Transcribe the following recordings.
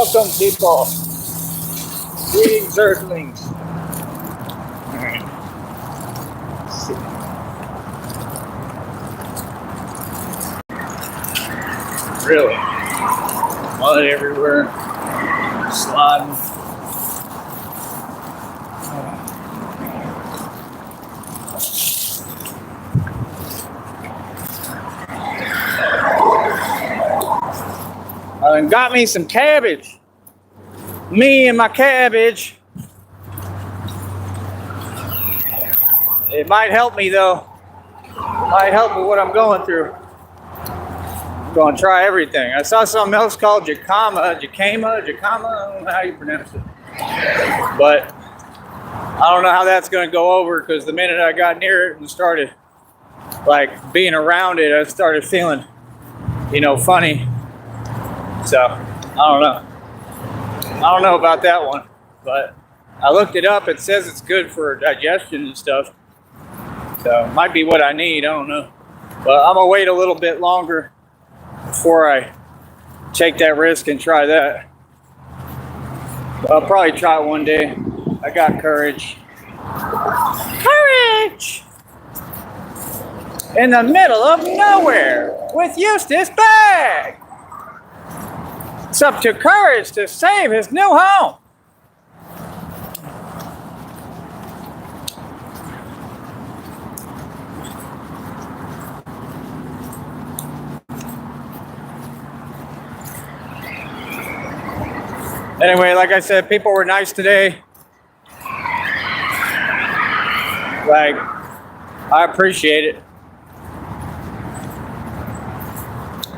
Welcome, people. Greetings, Earthlings. Alright. Let's see. Really? Mud everywhere. Sliding. I got me some cabbage. Me and my cabbage. It might help me though. Might help with what I'm going through. I'm going to try everything. I saw something else called jacama. I don't know how you pronounce it. But I don't know how that's going to go over, because the minute I got near it and started like being around it, I started feeling, funny. So I don't know about that one, but I looked it up. It says it's good for digestion and stuff. So it might be what I need. I don't know. But I'm gonna wait a little bit longer before I take that risk and try that. But I'll probably try it one day. I got courage. Courage! In the middle of nowhere with Eustace Bag. It's up to Courage to save his new home. Anyway, like I said, people were nice today. Like, I appreciate it.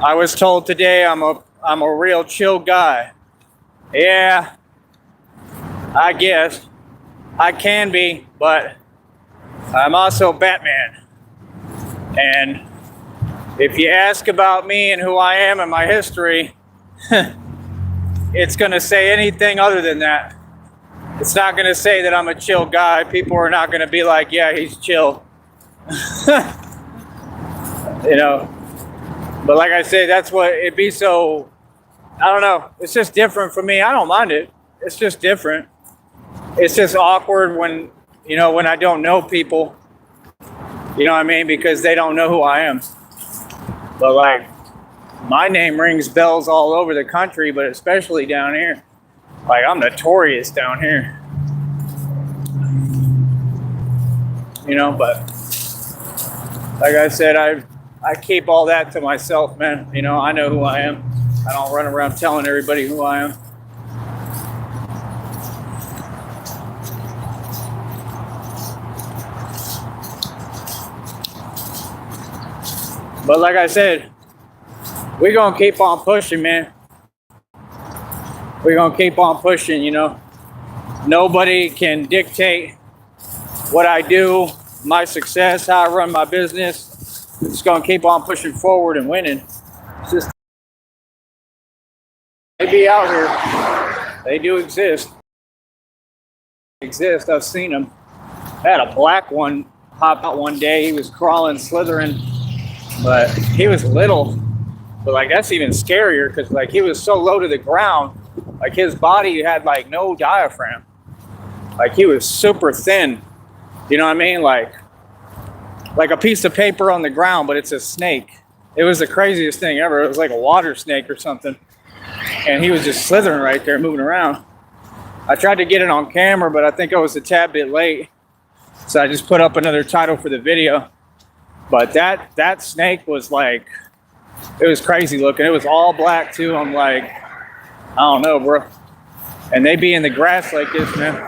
I was told today I'm a real chill guy. Yeah, I guess I can be, but I'm also Batman. And if you ask about me and who I am and my history, it's going to say anything other than that. It's not going to say that I'm a chill guy. People are not going to be like, yeah, he's chill. But like I say, that's what it'd be. So I don't know. It's just different for me. I don't mind it. It's just different. It's just awkward when I don't know people. You know what I mean? Because they don't know who I am. But like, my name rings bells all over the country, but especially down here. Like, I'm notorious down here. But like I said, I keep all that to myself, man. I know who I am. I don't run around telling everybody who I am. But like I said, we're going to keep on pushing, man. We're going to keep on pushing, Nobody can dictate what I do, my success, how I run my business. We're just going to keep on pushing forward and winning. It's just, they be out here. They do exist. I've seen them. I had a black one pop out one day. He was crawling, slithering, but he was little. But like, that's even scarier, because like, he was so low to the ground. Like, his body had like no diaphragm. Like, he was super thin. You know what I mean? Like a piece of paper on the ground, but it's a snake. It was the craziest thing ever. It was like a water snake or something. And he was just slithering right there, moving around. I tried to get it on camera, but I think I was a tad bit late. So I just put up another title for the video. But that snake was like, it was crazy looking. It was all black too. I'm like, I don't know, bro. And they be in the grass like this, man.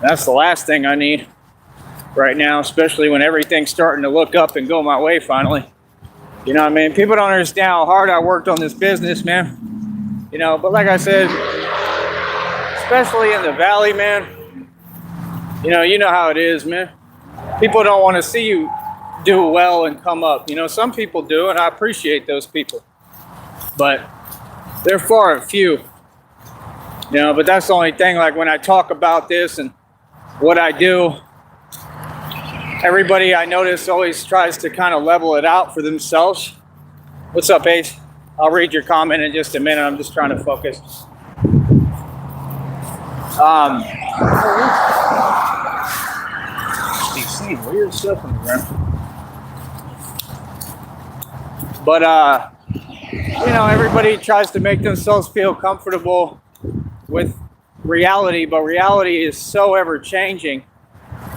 That's the last thing I need right now, especially when everything's starting to look up and go my way finally. You know what I mean? People don't understand how hard I worked on this business, man. But like I said, especially in the valley, man, you know how it is, man. People don't want to see you do well and come up. Some people do, and I appreciate those people. But they're far and few. But that's the only thing. Like, when I talk about this and what I do, everybody I notice always tries to kind of level it out for themselves. What's up, Ace? I'll read your comment in just a minute. I'm just trying to focus. See weird stuff on the ground. But everybody tries to make themselves feel comfortable with reality, but reality is so ever changing,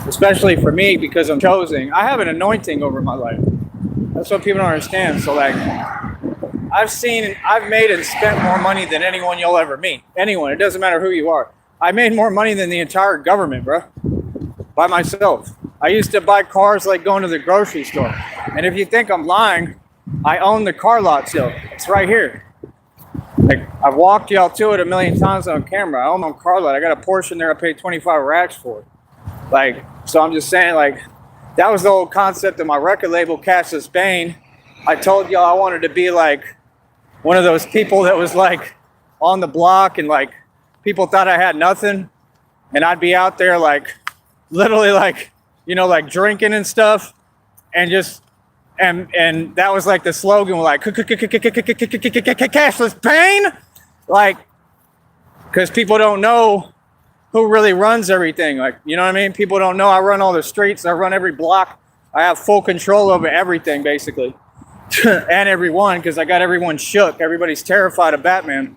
especially for me because I'm chosen. I have an anointing over my life. That's what people don't understand. So like, I've made and spent more money than anyone you'll ever meet. Anyone, it doesn't matter who you are. I made more money than the entire government, bro, by myself. I used to buy cars like going to the grocery store. And if you think I'm lying, I own the car lot still. It's right here. Like, I've walked y'all to it a million times on camera. I own my car lot. I got a Porsche there I paid 25 racks for. Like, so I'm just saying, like, that was the whole concept of my record label, Cassius Bane. I told y'all I wanted to be like one of those people that was like on the block and like people thought I had nothing. And I'd be out there like literally like, like drinking and stuff. And just, and that was like the slogan, like Cashless Pain, like, because people don't know who really runs everything. Like, you know what I mean? People don't know I run all the streets. I run every block. I have full control over everything, basically, and everyone, because I got everyone shook. Everybody's terrified of Batman.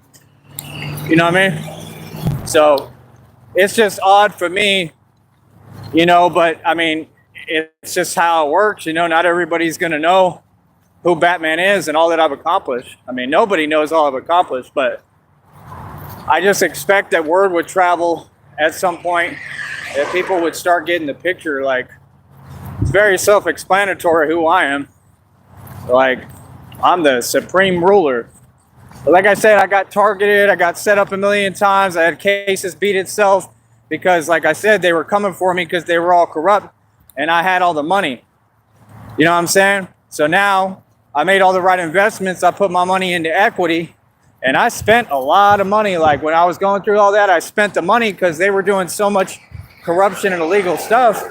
You know what I mean? So it's just odd for me, but I mean, it's just how it works, not everybody's going to know who Batman is and all that I've accomplished. I mean, nobody knows all I've accomplished, but I just expect that word would travel at some point, that people would start getting the picture. Like, it's very self-explanatory who I am. Like, I'm the supreme ruler. But like I said, I got targeted, I got set up a million times, I had cases beat itself because, like I said, they were coming for me because they were all corrupt. And I had all the money. You know what I'm saying? So now I made all the right investments. I put my money into equity. And I spent a lot of money. Like when I was going through all that, I spent the money because they were doing so much corruption and illegal stuff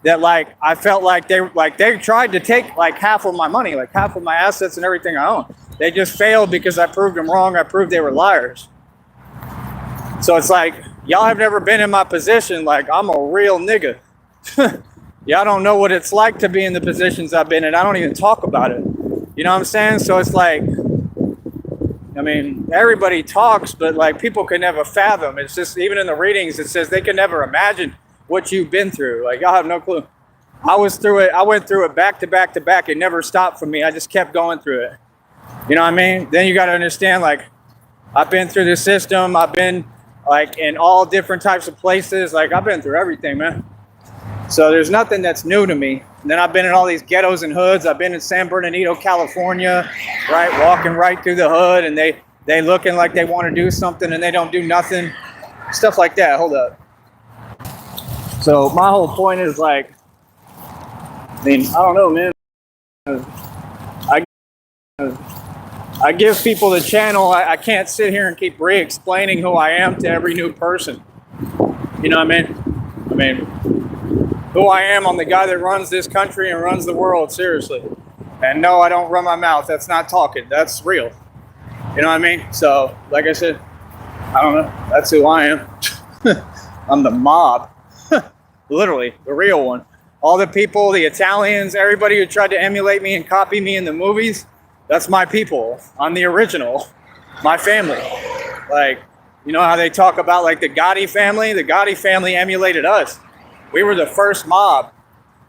that like I felt like they tried to take like half of my money, like half of my assets and everything I own. They just failed because I proved them wrong. I proved they were liars. So it's like, y'all have never been in my position. Like, I'm a real nigga. Y'all don't know what it's like to be in the positions I've been in. I don't even talk about it. You know what I'm saying? So it's like, I mean, everybody talks, but like people can never fathom. It's just, even in the readings, it says they can never imagine what you've been through. Like, y'all have no clue. I was through it. I went through it back to back to back. It never stopped for me. I just kept going through it. You know what I mean? Then you got to understand, like, I've been through the system. I've been like in all different types of places. Like, I've been through everything, man. So there's nothing that's new to me. And then I've been in all these ghettos and hoods. I've been in San Bernardino, California, right? Walking right through the hood, and they looking like they want to do something and they don't do nothing. Stuff like that. Hold up. So my whole point is like, I mean, I don't know, man. I give people the channel. I can't sit here and keep re-explaining who I am to every new person. You know what I mean? I mean, who I am, I'm the guy that runs this country and runs the world, seriously. And no, I don't run my mouth. That's not talking. That's real. You know what I mean? So, like I said, I don't know. That's who I am. I'm the mob. Literally, the real one. All the people, the Italians, everybody who tried to emulate me and copy me in the movies, that's my people. I'm the original. My family. Like, you know how they talk about like the Gotti family? The Gotti family emulated us. We were the first mob.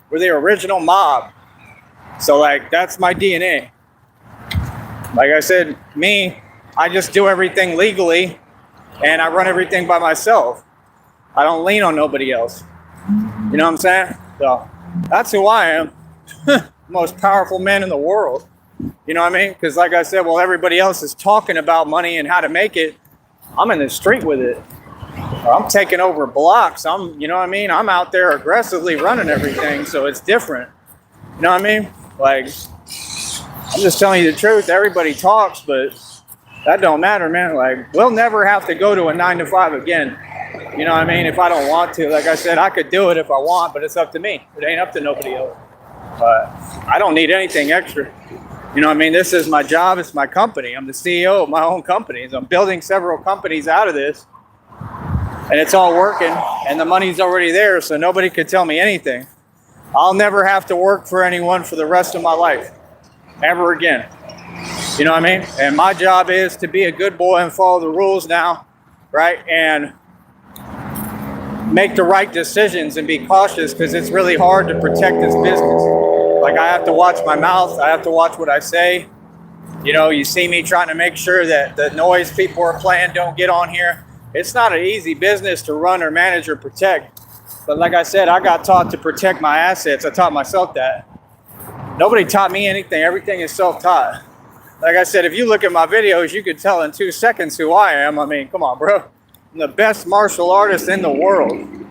We're the original mob. So like, that's my DNA. Like I said, I just do everything legally and I run everything by myself. I don't lean on nobody else. You know what I'm saying? So that's who I am. Most powerful man in the world. You know what I mean? Because like I said, while everybody else is talking about money and how to make it, I'm in the street with it. I'm taking over blocks. You know what I mean? I'm out there aggressively running everything, so it's different. You know what I mean? Like, I'm just telling you the truth. Everybody talks, but that don't matter, man. Like, we'll never have to go to a 9-to-5 again. You know what I mean? If I don't want to. Like I said, I could do it if I want, but it's up to me. It ain't up to nobody else. But I don't need anything extra. You know what I mean? This is my job. It's my company. I'm the CEO of my own companies. I'm building several companies out of this, and it's all working, and the money's already there, so nobody could tell me anything. I'll never have to work for anyone for the rest of my life, ever again. You know what I mean? And my job is to be a good boy and follow the rules now, right? And make the right decisions and be cautious, because it's really hard to protect this business. Like, I have to watch my mouth. I have to watch what I say. You know, you see me trying to make sure that the noise people are playing don't get on here. It's not an easy business to run or manage or protect. But like I said, I got taught to protect my assets. I taught myself that. Nobody taught me anything. Everything is self-taught. Like I said, if you look at my videos, you could tell in 2 seconds who I am. I mean, come on, bro. I'm the best martial artist in the world.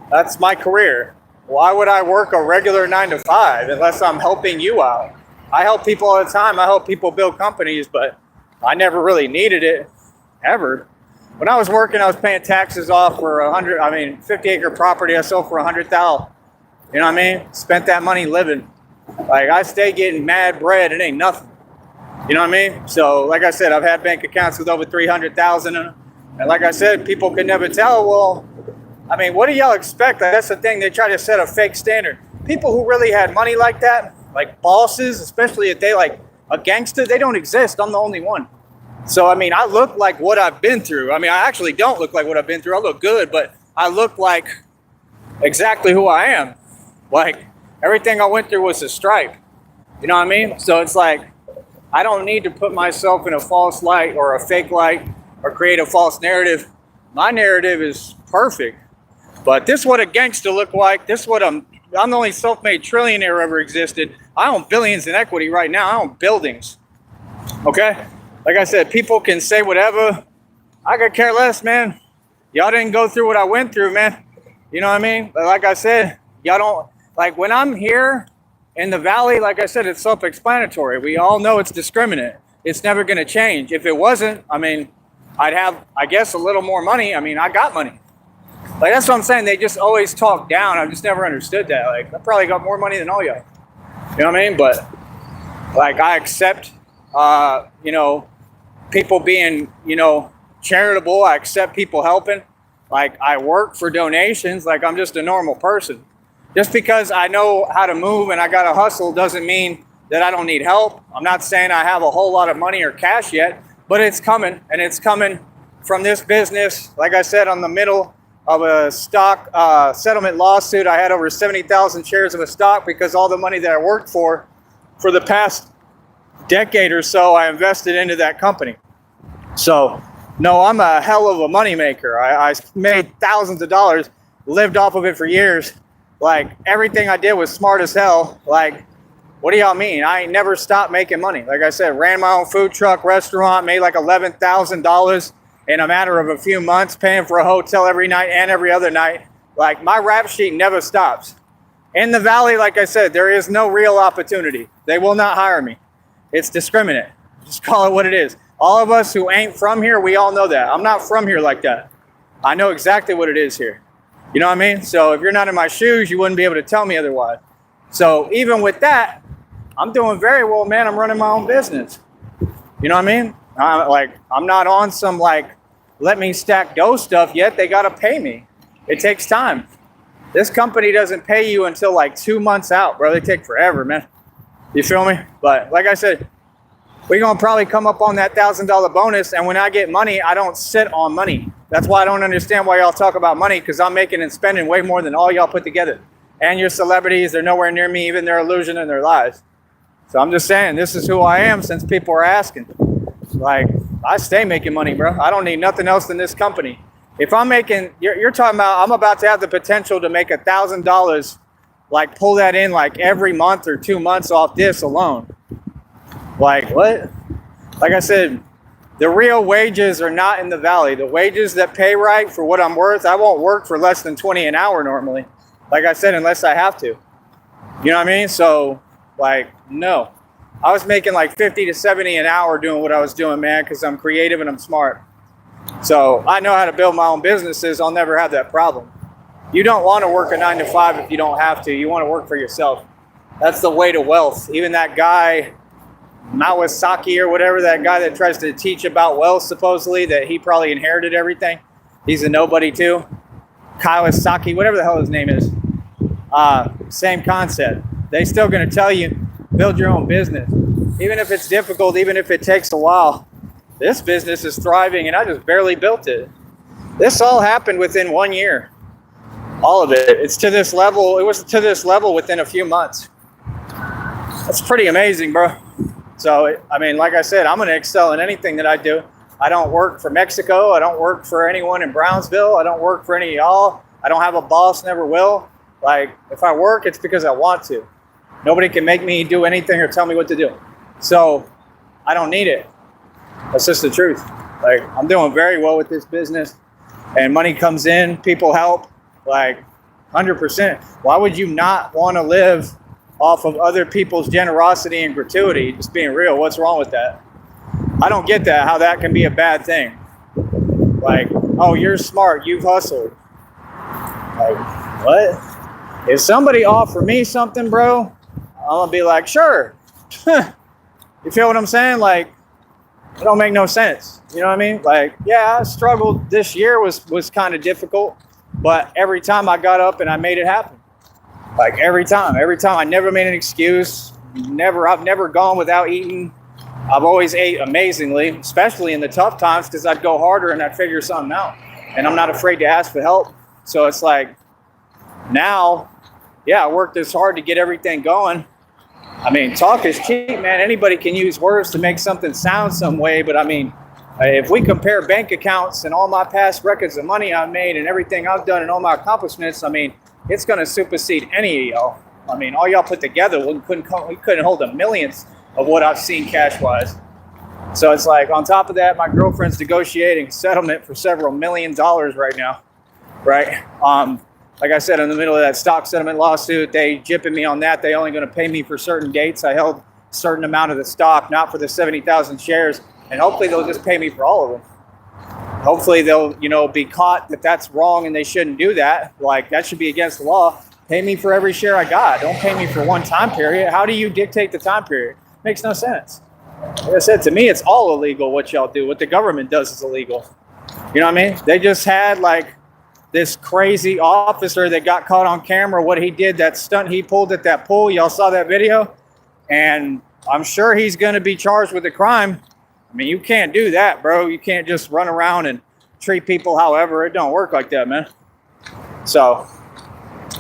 That's my career. Why would I work a regular 9-to-5 unless I'm helping you out? I help people all the time. I help people build companies, but I never really needed it, ever. When I was working, I was paying taxes off for 50-acre property I sold for $100,000. You know what I mean? Spent that money living. Like, I stay getting mad bread. It ain't nothing. You know what I mean? So, like I said, I've had bank accounts with over 300,000 in them. And like I said, people could never tell. Well, I mean, what do y'all expect? Like, that's the thing. They try to set a fake standard. People who really had money like that, like bosses, especially if they like a gangster, they don't exist. I'm the only one. So, I mean, I look like what I've been through. I mean, I actually don't look like what I've been through. I look good, but I look like exactly who I am. Like, everything I went through was a stripe. You know what I mean? So it's like, I don't need to put myself in a false light or a fake light or create a false narrative. My narrative is perfect. But this is what a gangster look like. This is what I'm the only self-made trillionaire ever existed. I own billions in equity right now. I own buildings. Okay? Like I said, people can say whatever. I could care less, man. Y'all didn't go through what I went through, man. You know what I mean? But like I said, y'all don't, like, when I'm here in the valley, like I said, it's self-explanatory. We all know it's discriminate. It's never going to change. If it wasn't, I mean, I'd have, I guess, a little more money. I mean, I got money. Like, that's what I'm saying. They just always talk down. I've just never understood that. Like, I probably got more money than all y'all. You know what I mean? But, like, I accept, you know, people being, you know, charitable. I accept people helping. Like, I work for donations. Like, I'm just a normal person. Just because I know how to move and I got to hustle doesn't mean that I don't need help. I'm not saying I have a whole lot of money or cash yet, but it's coming. And it's coming from this business. Like I said, on the middle of a stock settlement lawsuit. I had over 70,000 shares of a stock because all the money that I worked for the past decade or so, I invested into that company. So, no, I'm a hell of a moneymaker. I made thousands of dollars, lived off of it for years. Like, everything I did was smart as hell. Like, what do y'all mean? I ain't never stopped making money. Like I said, ran my own food truck, restaurant, made like $11,000 in a matter of a few months, paying for a hotel every night and every other night. Like, my rap sheet never stops. In the valley, like I said, there is no real opportunity. They will not hire me. It's discriminate. Just call it what it is. All of us who ain't from here, we all know that. I'm not from here like that. I know exactly what it is here. You know what I mean? So if you're not in my shoes, you wouldn't be able to tell me otherwise. So even with that, I'm doing very well, man. I'm running my own business. You know what I mean? I'm not on some, like, let me stack dough stuff yet. They got to pay me. It takes time. This company doesn't pay you until like 2 months out, bro. They take forever, man. You feel me? But like I said, we're going to probably come up on that $1,000 bonus. And when I get money, I don't sit on money. That's why I don't understand why y'all talk about money, because I'm making and spending way more than all y'all put together. And your celebrities, they're nowhere near me, even their illusion and their lies. So I'm just saying, this is who I am since people are asking. Like, I stay making money, bro. I don't need nothing else than this company. If I'm making, you're talking about, I'm about to have the potential to make $1,000, like pull that in like every month or 2 months off this alone. Like, what? Like I said, the real wages are not in the valley. The wages that pay right for what I'm worth, I won't work for less than 20 an hour normally. Like I said, unless I have to. You know what I mean? So, like, no. I was making like 50 to 70 an hour doing what I was doing, man, because I'm creative and I'm smart. So I know how to build my own businesses. I'll never have that problem. You don't want to work a 9 to 5 if you don't have to. You want to work for yourself. That's the way to wealth. Even that guy, Mawasaki or whatever, that guy that tries to teach about wealth, supposedly, that he probably inherited everything. He's a nobody too. Kawasaki, whatever the hell his name is. Same concept. They still going to tell you, build your own business. Even if it's difficult, even if it takes a while. This business is thriving and I just barely built it. This all happened within 1 year. All of it. It's to this level. It was to this level within a few months. That's pretty amazing, bro. So, I mean, like I said, I'm going to excel in anything that I do. I don't work for Mexico. I don't work for anyone in Brownsville. I don't work for any of y'all. I don't have a boss, never will. Like, if I work, it's because I want to. Nobody can make me do anything or tell me what to do. So, I don't need it. That's just the truth. Like, I'm doing very well with this business. And money comes in, people help. Like, 100%. Why would you not want to live off of other people's generosity and gratuity? Just being real, what's wrong with that? I don't get that, how that can be a bad thing. Like, oh, you're smart, you've hustled. Like, what? If somebody offer me something, bro, I'm gonna be like, sure. You feel what I'm saying? Like, it don't make no sense. You know what I mean? Like, yeah, I struggled this year, was kind of difficult, but every time I got up and I made it happen. Like, every time I never made an excuse. I've never gone without eating. I've always ate amazingly, especially in the tough times, because I'd go harder and I'd figure something out. And I'm not afraid to ask for help. So it's like, now, yeah, I worked this hard to get everything going. I mean, talk is cheap, man. Anybody can use words to make something sound some way. But I mean, if we compare bank accounts and all my past records of money I've made and everything I've done and all my accomplishments, I mean, it's going to supersede any of y'all. I mean, all y'all put together, we couldn't hold a millionth of what I've seen cash-wise. So it's like, on top of that, my girlfriend's negotiating a settlement for several $1 million right now, right? Like I said, in the middle of that stock settlement lawsuit, they jipping me on that. They only going to pay me for certain dates. I held a certain amount of the stock, not for the 70,000 shares, and hopefully they'll just pay me for all of them. Hopefully they'll, be caught that that's wrong and they shouldn't do that. Like, that should be against the law. Pay me for every share I got. Don't pay me for one time period. How do you dictate the time period? Makes no sense. Like I said, to me, it's all illegal what y'all do. What the government does is illegal. You know what I mean? They just had like this crazy officer that got caught on camera, what he did, that stunt he pulled at that pool. Y'all saw that video? And I'm sure he's going to be charged with a crime. I mean, you can't do that, bro. You can't just run around and treat people however. It don't work like that, man. So,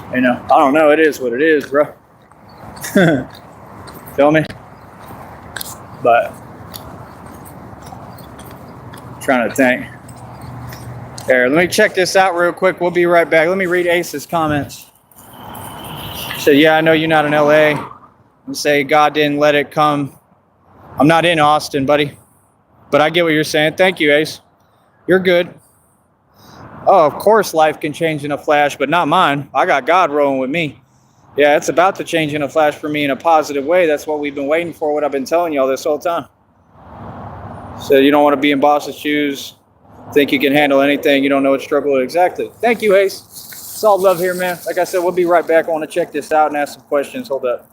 I don't know. It is what it is, bro. Feel me? But trying to think. There, let me check this out real quick. We'll be right back. Let me read Ace's comments. So, yeah, I know you're not in LA. And say God didn't let it come. I'm not in Austin, buddy. But I get what you're saying. Thank you, Ace. You're good. Oh, of course life can change in a flash, but not mine. I got God rolling with me. Yeah, it's about to change in a flash for me in a positive way. That's what we've been waiting for, what I've been telling y'all this whole time. So you don't want to be in boss's shoes. Think you can handle anything. You don't know what struggle is. Exactly. Thank you, Ace. It's all love here, man. Like I said, we'll be right back. I want to check this out and ask some questions. Hold up.